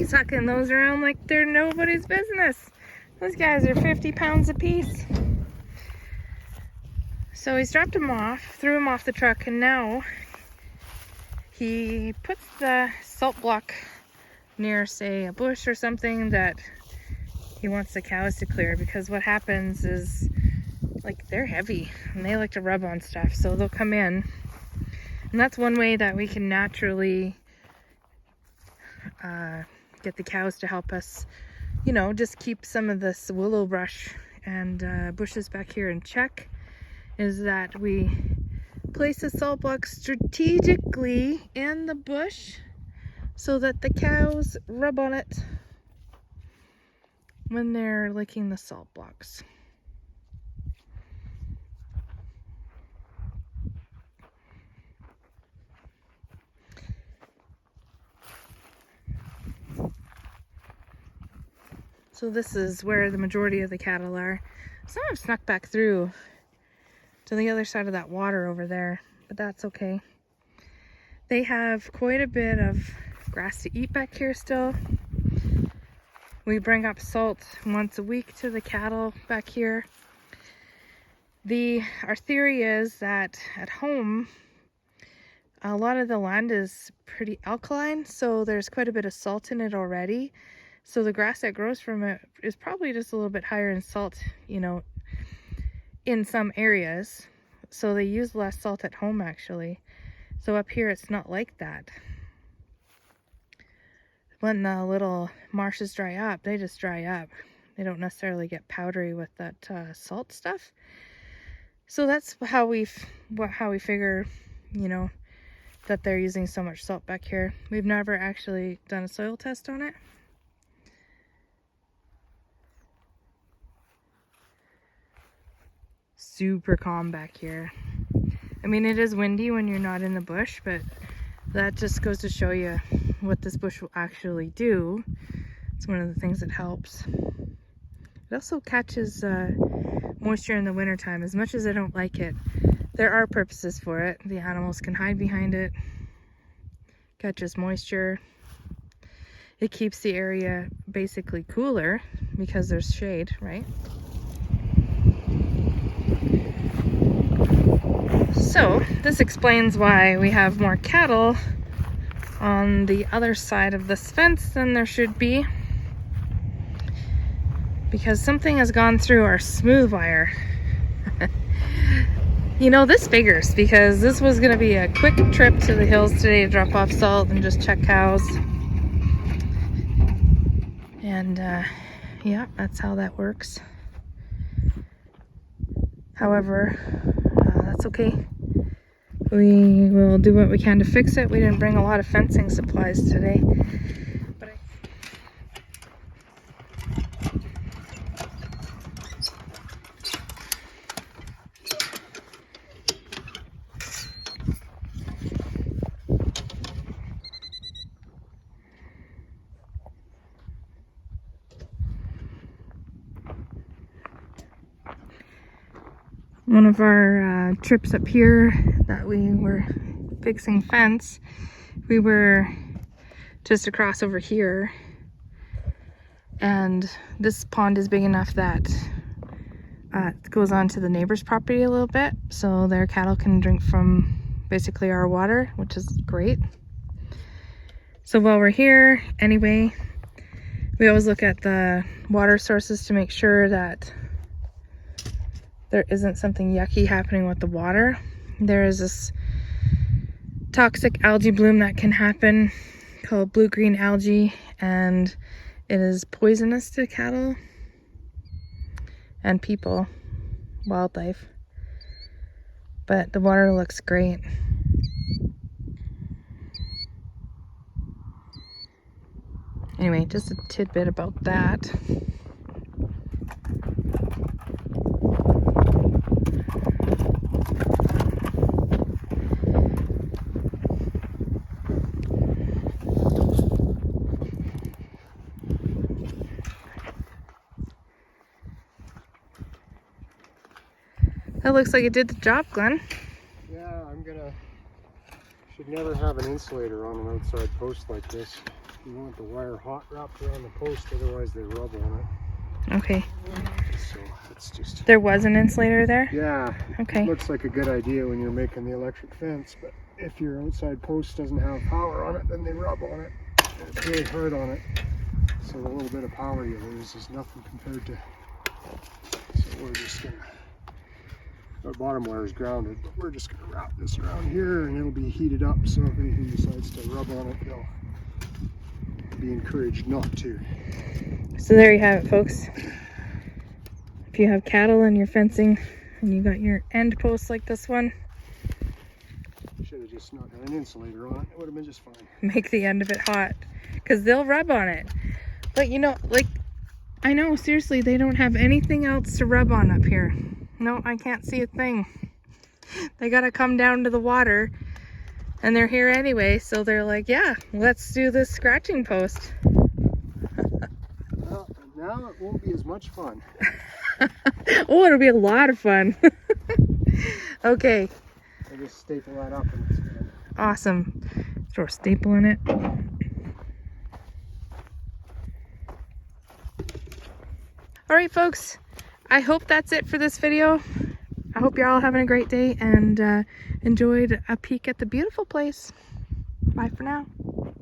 sucking those around like they're nobody's business. Those guys are 50 pounds apiece. So he's dropped them off, threw them off the truck, and now he puts the salt block near, say, a bush or something that he wants the cows to clear, because what happens is, like, they're heavy and they like to rub on stuff, so they'll come in. And that's one way that we can naturally get the cows to help us, you know, just keep some of this willow brush and bushes back here in check, is that we place the salt block strategically in the bush so that the cows rub on it when they're licking the salt blocks. So this is where the majority of the cattle are. Some have snuck back through to the other side of that water over there, but that's okay. They have quite a bit of grass to eat back here still. We bring up salt once a week to the cattle back here. Our theory is that at home, a lot of the land is pretty alkaline, so there's quite a bit of salt in it already. So the grass that grows from it is probably just a little bit higher in salt, you know, in some areas. So they use less salt at home, actually. So up here, it's not like that. When the little marshes dry up, they just dry up. They don't necessarily get powdery with that salt stuff. So that's how we figure, you know, that they're using so much salt back here. We've never actually done a soil test on it. Super calm back here. I mean, it is windy when you're not in the bush, but that just goes to show you what this bush will actually do. It's one of the things that helps. It also catches moisture in the wintertime. As much as I don't like it, there are purposes for it. The animals can hide behind it, catches moisture. It keeps the area basically cooler because there's shade, right? So this explains why we have more cattle on the other side of this fence than there should be, because something has gone through our smooth wire. You know, this figures, because this was going to be a quick trip to the hills today to drop off salt and just check cows. And yeah, that's how that works. However, that's okay. We will do what we can to fix it. We didn't bring a lot of fencing supplies today. But one of our trips up here that we were fixing fence, we were just across over here, and this pond is big enough that it goes on to the neighbor's property a little bit, so their cattle can drink from basically our water, which is great. So while we're here anyway, we always look at the water sources to make sure that there isn't something yucky happening with the water. There is this toxic algae bloom that can happen called blue-green algae, and it is poisonous to cattle and people, wildlife. But the water looks great. Anyway, just a tidbit about that. That looks like it did the job, Glenn. Yeah, should never have an insulator on an outside post like this. You want the wire hot wrapped around the post, otherwise they rub on it. Okay. So it's just... There was an insulator there? Yeah. Okay. Looks like a good idea when you're making the electric fence, but if your outside post doesn't have power on it, then they rub on it. It's really hard on it. So the little bit of power you lose is nothing compared to... So we're just gonna... Our bottom wire is grounded, but we're just gonna wrap this around here and it'll be heated up, so if anything decides to rub on it, they'll be encouraged not to. So there you have it, folks. If you have cattle and you're fencing and you got your end posts like this one, Should have just not had an insulator on it. It would have been just fine. make the end of it hot, because they'll rub on it. But you know, like, I know, seriously, they don't have anything else to rub on up here. No, I can't see a thing. They gotta come down to the water, and they're here anyway, so they're like, yeah, let's do this scratching post. Well, now it won't be as much fun. Oh, it'll be a lot of fun. Okay, I'll just staple that up and it's good. awesome. Throw a staple in it. All right, folks, I hope that's it for this video. I hope you're all having a great day and enjoyed a peek at the beautiful place. Bye for now.